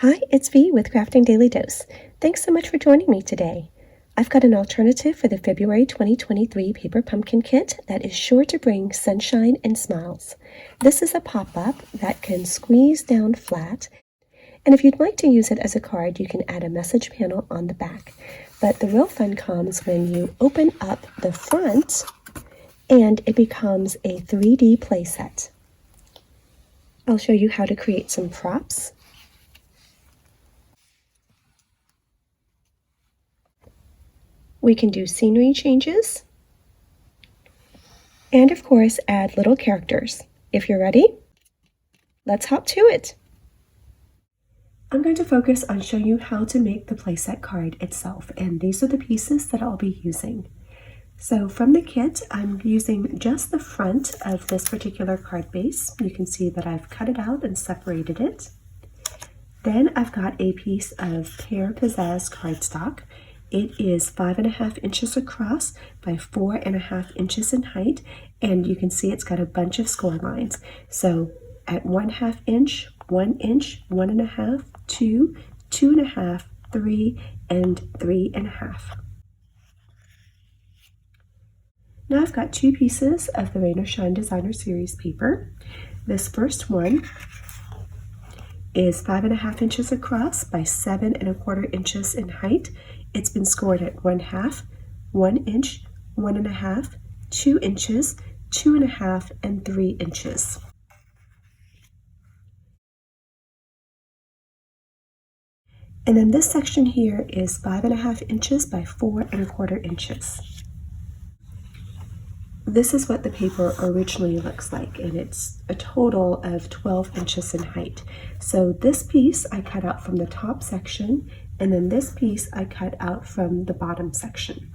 Hi, it's V with Crafting Daily Dose. Thanks so much for joining me today. I've got an alternative for the February 2023 paper pumpkin kit that is sure to bring sunshine and smiles. This is a pop-up that can squeeze down flat, and if you'd like to use it as a card, you can add a message panel on the back. But the real fun comes when you open up the front and it becomes a 3D playset. I'll show you how to create some props. We can do scenery changes, and of course add little characters. If you're ready, let's hop to it. I'm going to focus on showing you how to make the playset card itself, and these are the pieces that I'll be using. So from the kit, I'm using just the front of this particular card base. You can see that I've cut it out and separated it. Then I've got a piece of pear pizzazz cardstock. It is 5.5 inches across by 4.5 inches in height, and you can see it's got a bunch of score lines. So at 1/2 inch, 1 inch, 1.5, 2, 2.5, 3, and 3.5. Now I've got two pieces of the Rain or Shine Designer Series paper. This first one is 5.5 inches across by 7.25 inches in height. It's been scored at 1/2, 1 inch, 1.5, 2 inches, 2.5, and 3 inches. And then this section here is 5.5 inches by 4.25 inches. This is what the paper originally looks like, and it's a total of 12 inches in height. So this piece I cut out from the top section, and then this piece I cut out from the bottom section.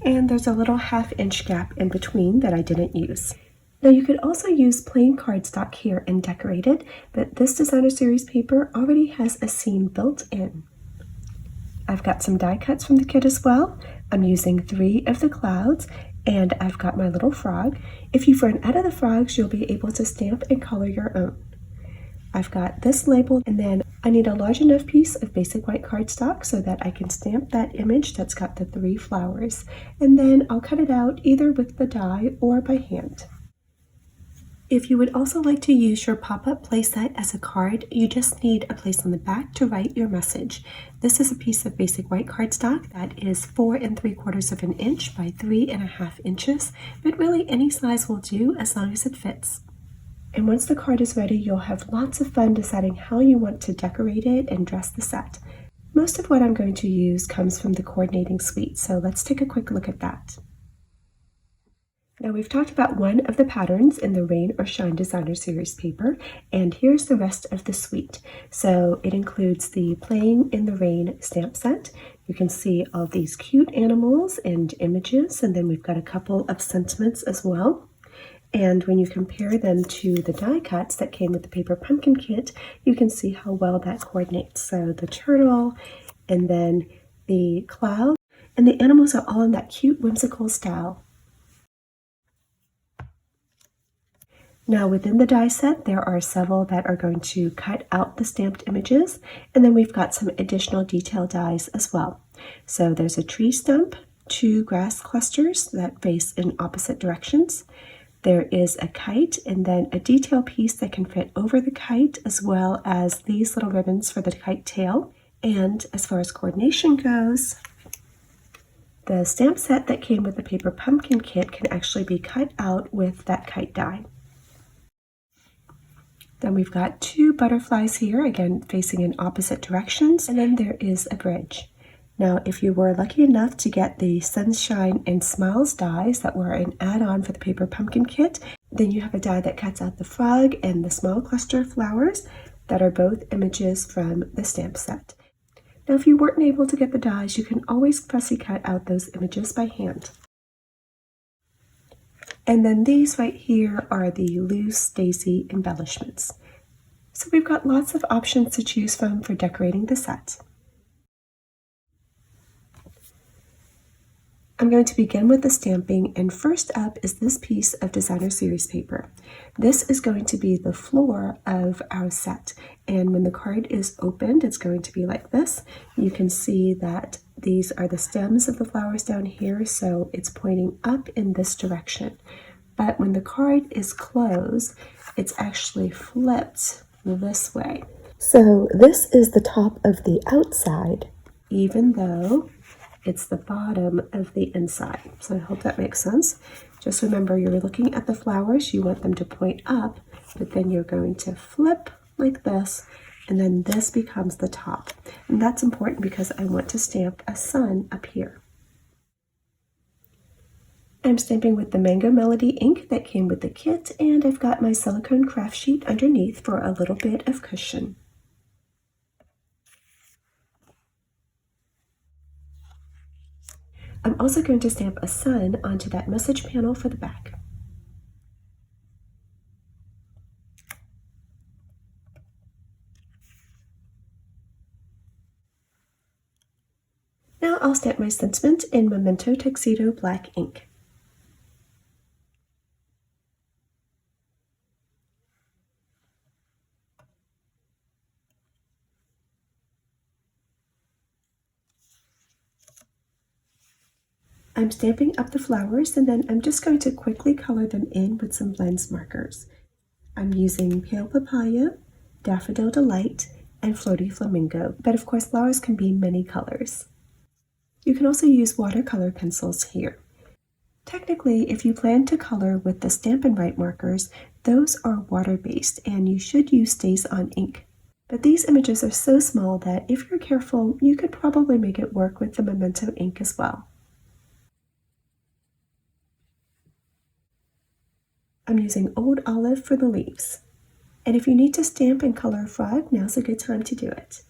And there's a little 1/2 inch gap in between that I didn't use. Now you could also use plain cardstock here and decorate it, but this Designer Series paper already has a scene built in. I've got some die cuts from the kit as well. I'm using 3 of the clouds, and I've got my little frog. If you've run out of the frogs, you'll be able to stamp and color your own. I've got this label, and then I need a large enough piece of basic white cardstock so that I can stamp that image that's got the 3 flowers, and then I'll cut it out either with the die or by hand. If you would also like to use your pop-up playset as a card, you just need a place on the back to write your message. This is a piece of basic white cardstock that is 4.75 inches by 3.5 inches, but really any size will do as long as it fits. And once the card is ready, you'll have lots of fun deciding how you want to decorate it and dress the set. Most of what I'm going to use comes from the coordinating suite, so let's take a quick look at that. Now we've talked about one of the patterns in the Rain or Shine Designer Series paper, and here's the rest of the suite. So it includes the Playing in the Rain stamp set. You can see all these cute animals and images, and then we've got a couple of sentiments as well. And when you compare them to the die cuts that came with the paper pumpkin kit, you can see how well that coordinates. So the turtle, and then the cloud, and the animals are all in that cute whimsical style. Now within the die set, there are several that are going to cut out the stamped images, and then we've got some additional detail dies as well. So there's a tree stump, 2 grass clusters that face in opposite directions. There is a kite, and then a detail piece that can fit over the kite, as well as these little ribbons for the kite tail. And as far as coordination goes, the stamp set that came with the paper pumpkin kit can actually be cut out with that kite die. Then we've got 2 butterflies here, again facing in opposite directions, and then there is a bridge. Now, if you were lucky enough to get the Sunshine and Smiles dies that were an add-on for the paper pumpkin kit, then you have a die that cuts out the frog and the small cluster of flowers that are both images from the stamp set. Now, if you weren't able to get the dies, you can always fussy cut out those images by hand. And then these right here are the loose daisy embellishments. So we've got lots of options to choose from for decorating the set. I'm going to begin with the stamping, and first up is this piece of designer series paper. This is going to be the floor of our set, and when the card is opened, it's going to be like this. You can see that these are the stems of the flowers down here, so it's pointing up in this direction. But when the card is closed, it's actually flipped this way. So this is the top of the outside, even though it's the bottom of the inside. So I hope that makes sense. Just remember, you're looking at the flowers, you want them to point up, but then you're going to flip like this, and then this becomes the top. And that's important because I want to stamp a sun up here. I'm stamping with the Mango Melody ink that came with the kit, and I've got my silicone craft sheet underneath for a little bit of cushion. I'm also going to stamp a sun onto that message panel for the back. Now I'll stamp my sentiment in Memento Tuxedo black ink. I'm stamping up the flowers, and then I'm just going to quickly color them in with some blends markers. I'm using Pale Papaya, Daffodil Delight, and Floaty Flamingo, but of course flowers can be many colors. You can also use watercolor pencils here. Technically, if you plan to color with the Stampin' Write markers, those are water-based and you should use Stays On ink. But these images are so small that if you're careful, you could probably make it work with the Memento ink as well. I'm using Old Olive for the leaves. And if you need to stamp and color a frog, now's a good time to do it.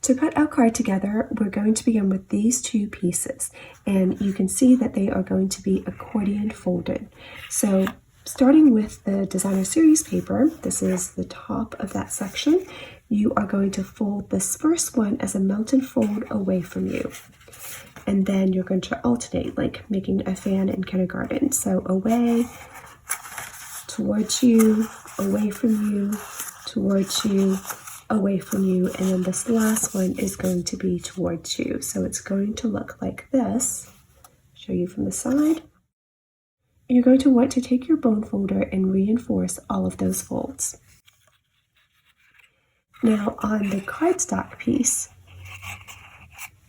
To put our card together, we're going to begin with these two pieces, and you can see that they are going to be accordion folded. So starting with the designer series paper, this is the top of that section, you are going to fold this first one as a mountain fold away from you. And then you're going to alternate, like making a fan in kindergarten. So away, towards you, away from you, towards you, away from you, and then this last one is going to be towards you. So it's going to look like this. Show you from the side. And you're going to want to take your bone folder and reinforce all of those folds. Now on the cardstock piece,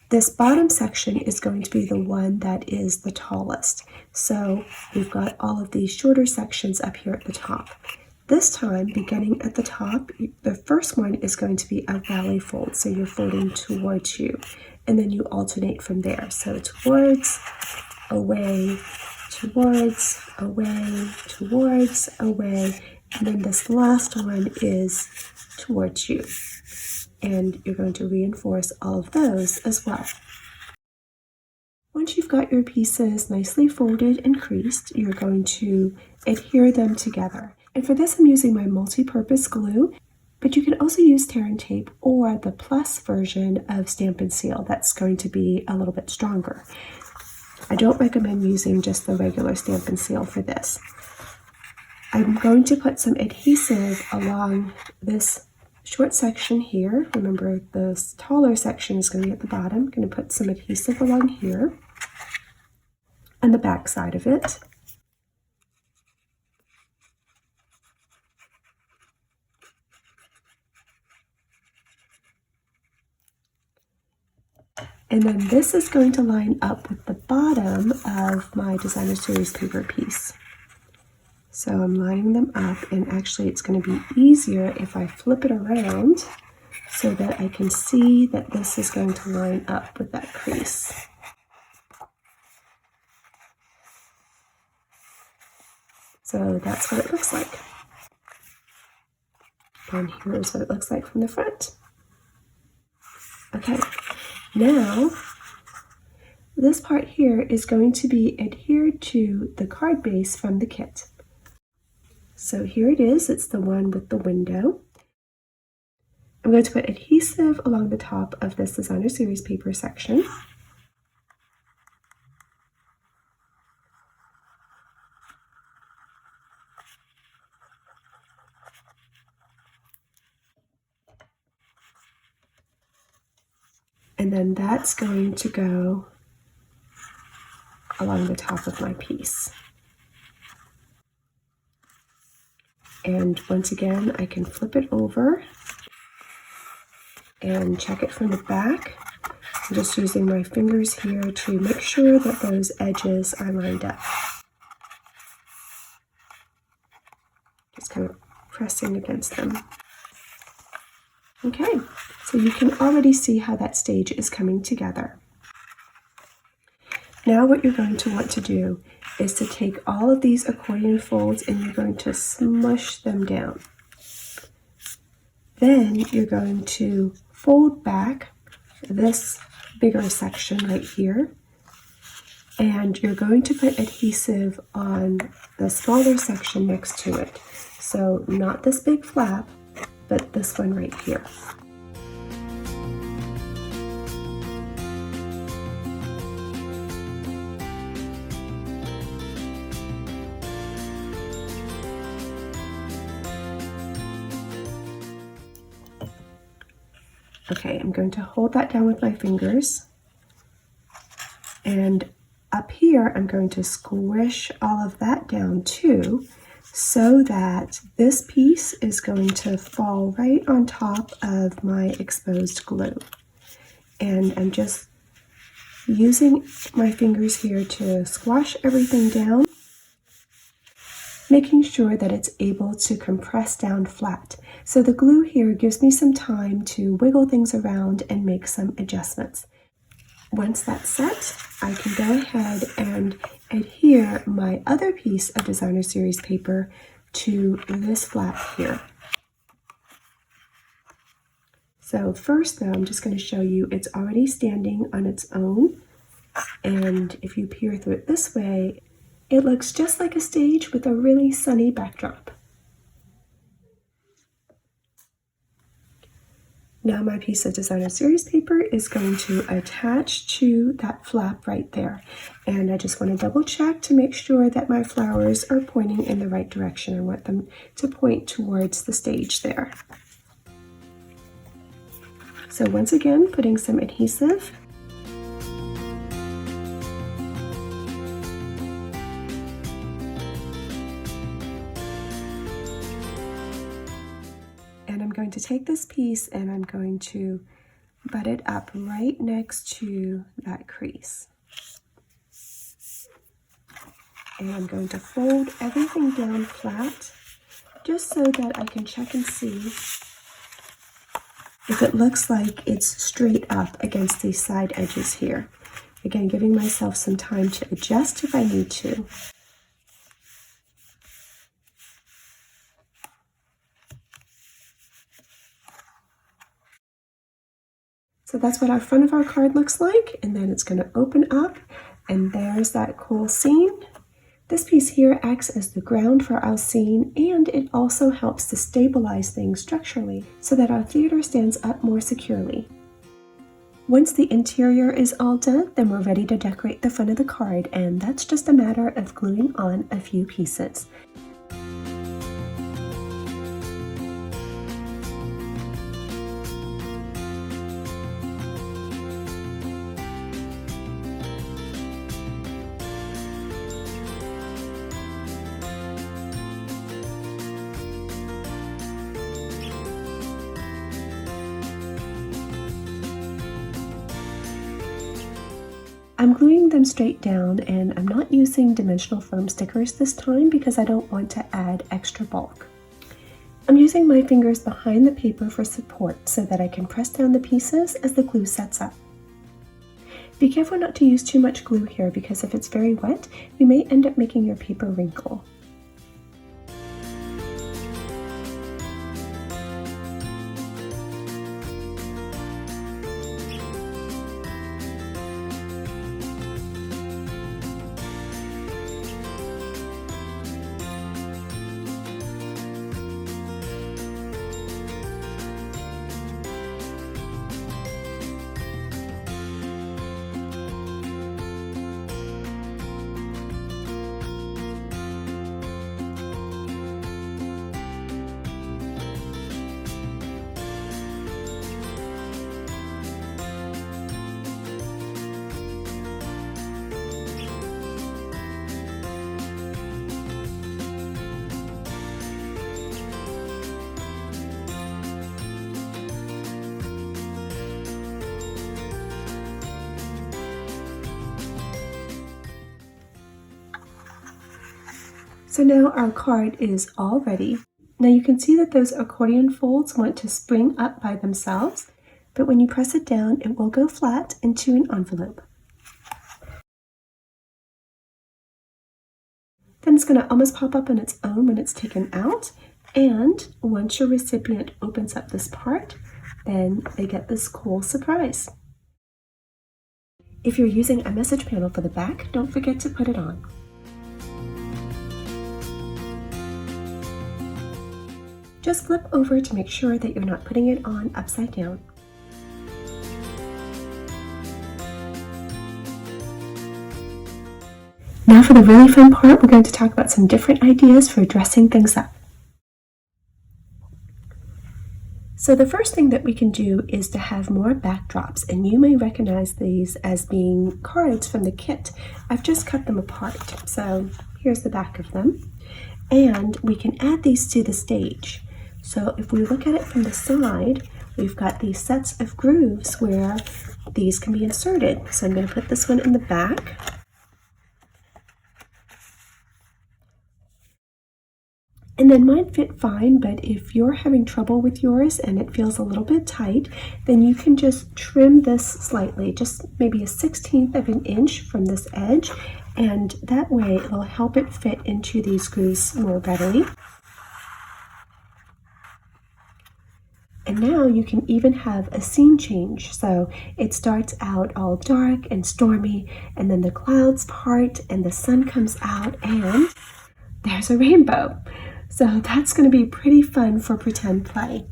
this bottom section is going to be the one that is the tallest. So we've got all of these shorter sections up here at the top. This time, beginning at the top, the first one is going to be a valley fold. So you're folding towards you, and then you alternate from there. So towards, away, towards, away, towards, away, and then this last one is towards you. And you're going to reinforce all of those as well. Once you've got your pieces nicely folded and creased, you're going to adhere them together. And for this, I'm using my multi-purpose glue, but you can also use tearing tape or the plus version of Stampin' Seal. That's going to be a little bit stronger. I don't recommend using just the regular Stampin' Seal for this. I'm going to put some adhesive along this short section here. Remember, the taller section is going to be at the bottom. I'm going to put some adhesive along here and the back side of it. And then this is going to line up with the bottom of my designer series paper piece. So I'm lining them up, and actually it's going to be easier if I flip it around so that I can see that this is going to line up with that crease. So that's what it looks like. And here's what it looks like from the front. Okay, now this part here is going to be adhered to the card base from the kit. So here it is, it's the one with the window. I'm going to put adhesive along the top of this designer series paper section. And then that's going to go along the top of my piece. And once again, I can flip it over and check it from the back. I'm just using my fingers here to make sure that those edges are lined up. Just kind of pressing against them. Okay, so you can already see how that stage is coming together. Now what you're going to want to do is to take all of these accordion folds and you're going to smush them down. Then you're going to fold back this bigger section right here, and you're going to put adhesive on the smaller section next to it. So not this big flap, but this one right here. Okay, I'm going to hold that down with my fingers, and up here I'm going to squish all of that down too, so that this piece is going to fall right on top of my exposed glue. And I'm just using my fingers here to squash everything down, making sure that it's able to compress down flat. So the glue here gives me some time to wiggle things around and make some adjustments. Once that's set, I can go ahead and adhere my other piece of designer series paper to this flap here. So first though, I'm just going to show you it's already standing on its own, and if you peer through it this way, it looks just like a stage with a really sunny backdrop. Now my piece of designer series paper is going to attach to that flap right there. And I just want to double check to make sure that my flowers are pointing in the right direction. I want them to point towards the stage there. So once again, putting some adhesive. And I'm going to take this piece and I'm going to butt it up right next to that crease. And I'm going to fold everything down flat just so that I can check and see if it looks like it's straight up against these side edges here. Again, giving myself some time to adjust if I need to. So that's what our front of our card looks like, and then it's going to open up, and there's that cool scene. This piece here acts as the ground for our scene, and it also helps to stabilize things structurally so that our theater stands up more securely. Once the interior is all done, then we're ready to decorate the front of the card, and that's just a matter of gluing on a few pieces. I'm gluing them straight down, and I'm not using dimensional foam stickers this time because I don't want to add extra bulk. I'm using my fingers behind the paper for support so that I can press down the pieces as the glue sets up. Be careful not to use too much glue here because if it's very wet, you may end up making your paper wrinkle. So now our card is all ready. Now you can see that those accordion folds want to spring up by themselves, but when you press it down, it will go flat into an envelope. Then it's going to almost pop up on its own when it's taken out, and once your recipient opens up this part, then they get this cool surprise. If you're using a message panel for the back, don't forget to put it on. Just flip over to make sure that you're not putting it on upside down. Now for the really fun part, we're going to talk about some different ideas for dressing things up. So the first thing that we can do is to have more backdrops, and you may recognize these as being cards from the kit. I've just cut them apart, so here's the back of them. And we can add these to the stage. So if we look at it from the side, we've got these sets of grooves where these can be inserted. So I'm going to put this one in the back. And then mine fit fine, but if you're having trouble with yours and it feels a little bit tight, then you can just trim this slightly, just maybe a 1/16 of an inch from this edge, and that way it'll help it fit into these grooves more readily. And now you can even have a scene change. So it starts out all dark and stormy, and then the clouds part and the sun comes out and there's a rainbow. So that's going to be pretty fun for pretend play.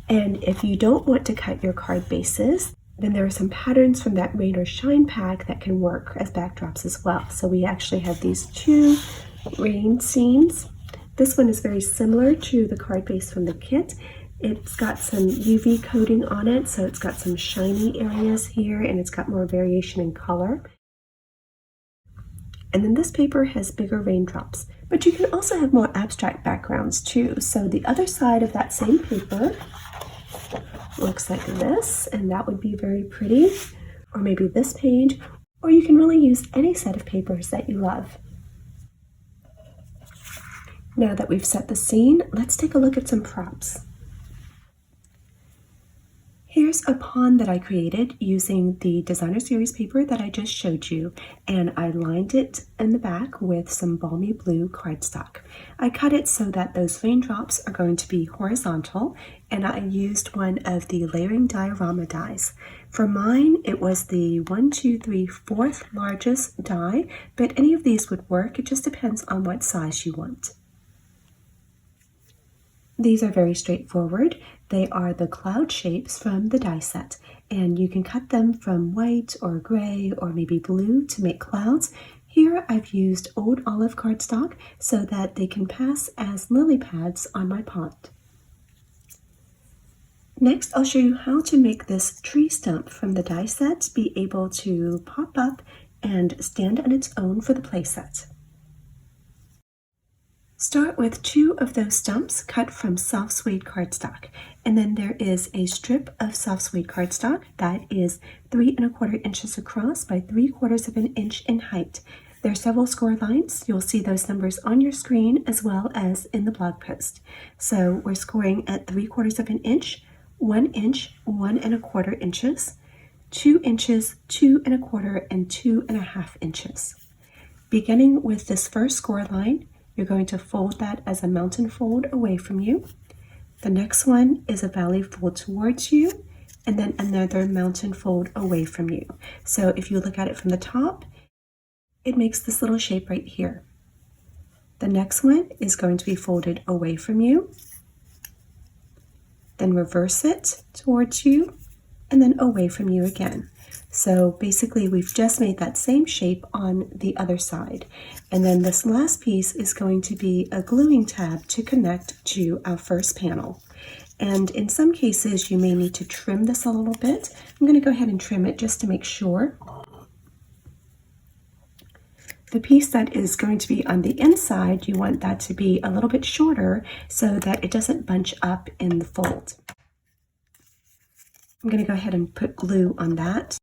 And if you don't want to cut your card bases, then there are some patterns from that rain or shine pack that can work as backdrops as well. So we actually have these two rain scenes. This one is very similar to the card base from the kit. It's got some UV coating on it, so it's got some shiny areas here, and it's got more variation in color. And then this paper has bigger raindrops, but you can also have more abstract backgrounds too. So the other side of that same paper looks like this, and that would be very pretty. Or maybe this page, or you can really use any set of papers that you love. Now that we've set the scene, let's take a look at some props. Here's a pond that I created using the designer series paper that I just showed you, and I lined it in the back with some balmy blue cardstock. I cut it so that those raindrops are going to be horizontal, and I used one of the layering diorama dies. For mine, it was the 1, 2, 3, 4th largest die, but any of these would work. It just depends on what size you want. These are very straightforward. They are the cloud shapes from the die set, and you can cut them from white or gray or maybe blue to make clouds. Here I've used old olive cardstock so that they can pass as lily pads on my pond. Next, I'll show you how to make this tree stump from the die set be able to pop up and stand on its own for the playset. Start with 2 of those stumps cut from soft suede cardstock, and then there is a strip of soft suede cardstock that is 3 1/4 inches across by 3/4 of an inch in height. There are several score lines. You'll see those numbers on your screen as well as in the blog post. So we're scoring at 3/4 of an inch, 1 inch, 1 1/4 inches, 2 inches, 2 1/4, and 2 1/2 inches. Beginning with this first score line, you're going to fold that as a mountain fold away from you. The next one is a valley fold towards you, and then another mountain fold away from you. So if you look at it from the top, it makes this little shape right here. The next one is going to be folded away from you, then reverse it towards you, and then away from you again. So basically we've just made that same shape on the other side. And then this last piece is going to be a gluing tab to connect to our first panel. And in some cases you may need to trim this a little bit. I'm going to go ahead and trim it just to make sure. The piece that is going to be on the inside, you want that to be a little bit shorter so that it doesn't bunch up in the fold. I'm going to go ahead and put glue on that.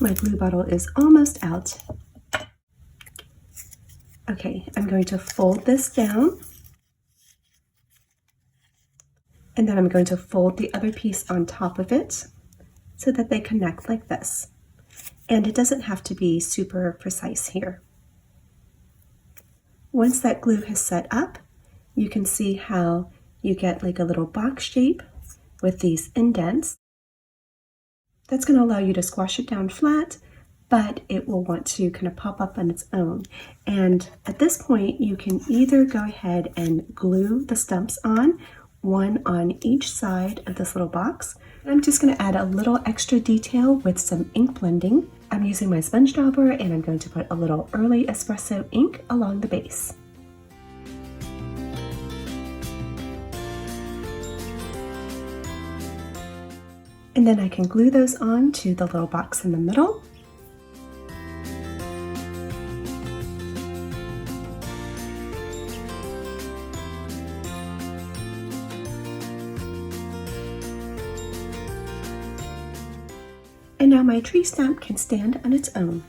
My glue bottle is almost out. Okay, I'm going to fold this down, and then I'm going to fold the other piece on top of it so that they connect like this. And it doesn't have to be super precise here. Once that glue has set up, you can see how you get like a little box shape with these indents. That's going to allow you to squash it down flat, but it will want to kind of pop up on its own. And at this point, you can either go ahead and glue the stumps on, one on each side of this little box. I'm just going to add a little extra detail with some ink blending. I'm using my sponge dauber, and I'm going to put a little early espresso ink along the base. And then I can glue those on to the little box in the middle. And now my tree stamp can stand on its own.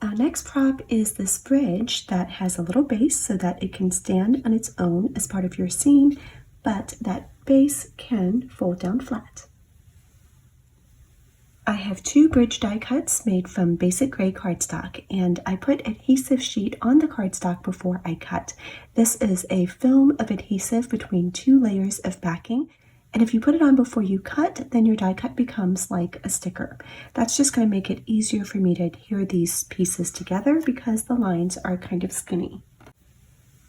Our next prop is this bridge that has a little base so that it can stand on its own as part of your scene, but that base can fold down flat. I have two bridge die cuts made from basic gray cardstock, and I put adhesive sheet on the cardstock before I cut. This is a film of adhesive between two layers of backing. And if you put it on before you cut, then your die cut becomes like a sticker. That's just going to make it easier for me to adhere these pieces together because the lines are kind of skinny.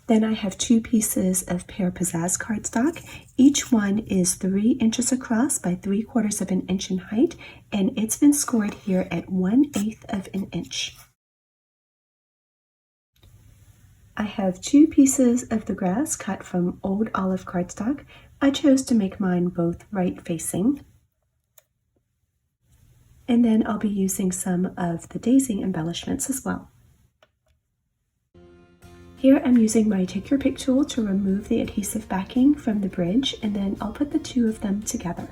Then I have two pieces of Pear Pizzazz cardstock. Each one is 3 inches across by 3/4 of an inch in height, and it's been scored here at 1/8 of an inch. I have two pieces of the grass cut from old olive cardstock. I chose to make mine both right facing. And then I'll be using some of the daisy embellishments as well. Here I'm using my Take Your Pick tool to remove the adhesive backing from the bridge, and then I'll put the two of them together.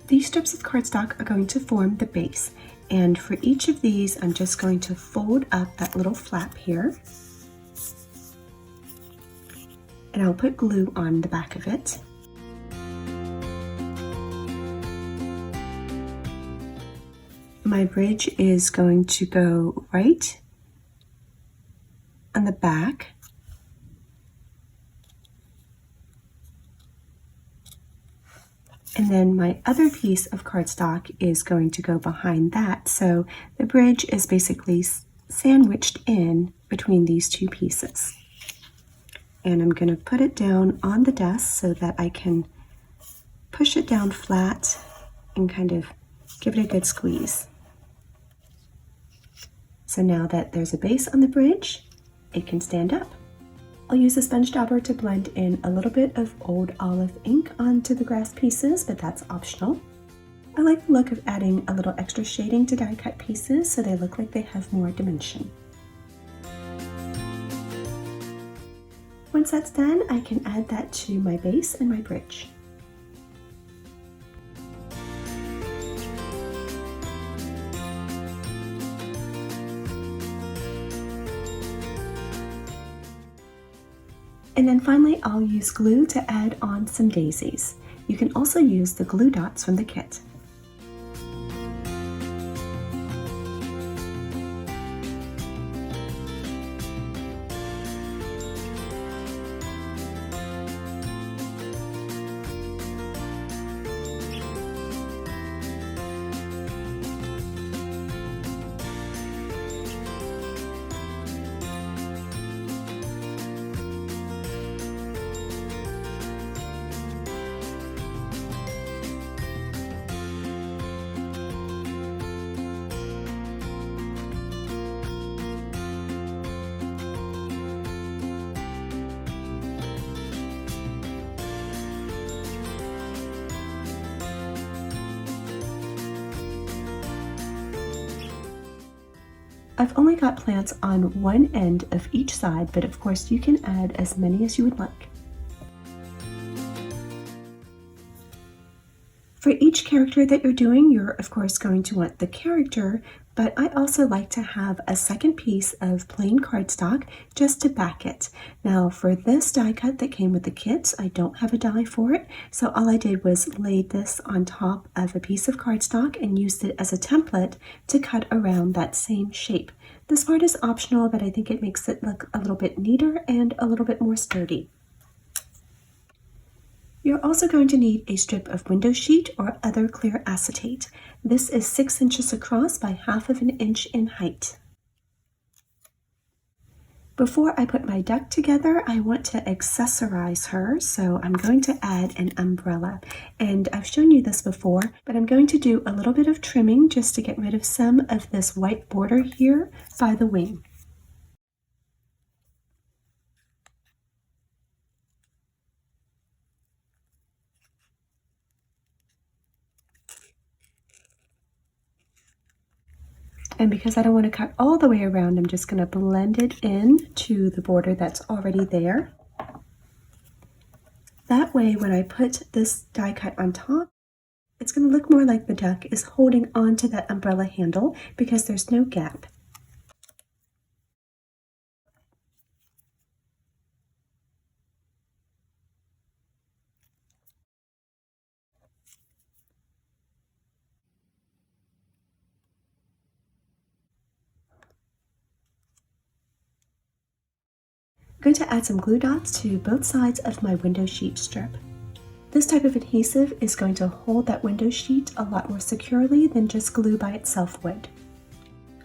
These strips of cardstock are going to form the base, and for each of these I'm just going to fold up that little flap here, and I'll put glue on the back of it. My bridge is going to go right on the back, and then my other piece of cardstock is going to go behind that. So the bridge is basically sandwiched in between these two pieces. And I'm going to put it down on the desk so that I can push it down flat and kind of give it a good squeeze. So now that there's a base on the bridge, it can stand up. I'll use a sponge dauber to blend in a little bit of old olive ink onto the grass pieces, but that's optional. I like the look of adding a little extra shading to die cut pieces so they look like they have more dimension. Once that's done, I can add that to my base and my bridge. And then finally, I'll use glue to add on some daisies. You can also use the glue dots from the kit. I've only got plants on one end of each side, but of course you can add as many as you would like. For each character that you're doing, you're of course going to want the character, but I also like to have a second piece of plain cardstock just to back it. Now for this die cut that came with the kit, I don't have a die for it, so all I did was lay this on top of a piece of cardstock and used it as a template to cut around that same shape. This part is optional, but I think it makes it look a little bit neater and a little bit more sturdy. You're also going to need a strip of window sheet or other clear acetate. This is 6 inches across by 1/2 of an inch in height. Before I put my duck together, I want to accessorize her, so I'm going to add an umbrella. And I've shown you this before, but I'm going to do a little bit of trimming just to get rid of some of this white border here by the wing. And because I don't want to cut all the way around, I'm just going to blend it in to the border that's already there. That way, when I put this die cut on top, it's going to look more like the duck is holding on to that umbrella handle because there's no gap. I'm going to add some glue dots to both sides of my window sheet strip. This type of adhesive is going to hold that window sheet a lot more securely than just glue by itself would.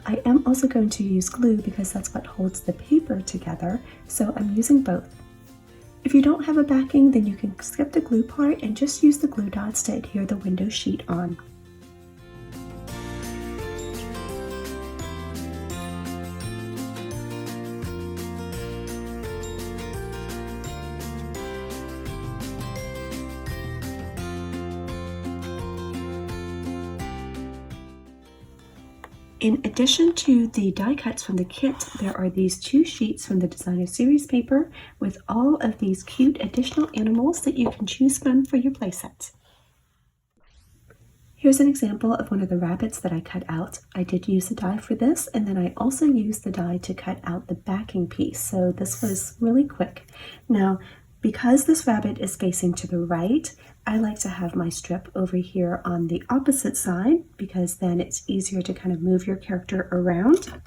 I am also going to use glue because that's what holds the paper together, so I'm using both. If you don't have a backing, then you can skip the glue part and just use the glue dots to adhere the window sheet on. In addition to the die cuts from the kit, there are these 2 sheets from the Designer Series paper with all of these cute additional animals that you can choose from for your playset. Here's an example of one of the rabbits that I cut out. I did use a die for this, and then I also used the die to cut out the backing piece, so this was really quick. Now, because this rabbit is facing to the right, I like to have my strip over here on the opposite side because then it's easier to kind of move your character around.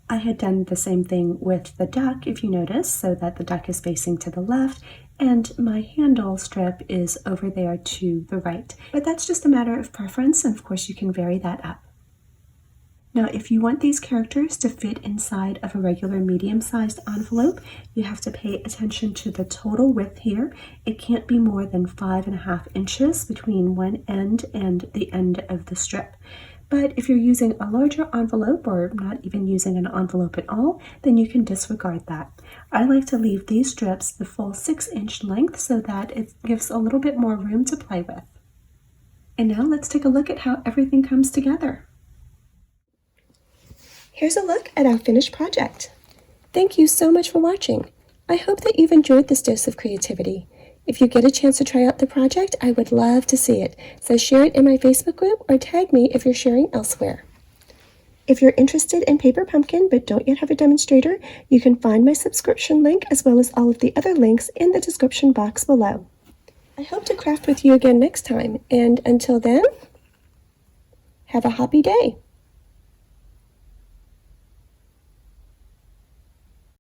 I had done the same thing with the duck, if you notice, so that the duck is facing to the left and my handle strip is over there to the right. But that's just a matter of preference, and of course you can vary that up. Now, if you want these characters to fit inside of a regular medium-sized envelope, you have to pay attention to the total width here. It can't be more than 5.5 inches between one end and the end of the strip. But if you're using a larger envelope or not even using an envelope at all, then you can disregard that. I like to leave these strips the full 6-inch length so that it gives a little bit more room to play with. And now let's take a look at how everything comes together. Here's a look at our finished project. Thank you so much for watching. I hope that you've enjoyed this dose of creativity. If you get a chance to try out the project, I would love to see it, so share it in my Facebook group or tag me if you're sharing elsewhere. If you're interested in Paper Pumpkin but don't yet have a demonstrator, you can find my subscription link as well as all of the other links in the description box below. I hope to craft with you again next time, and until then, have a happy day.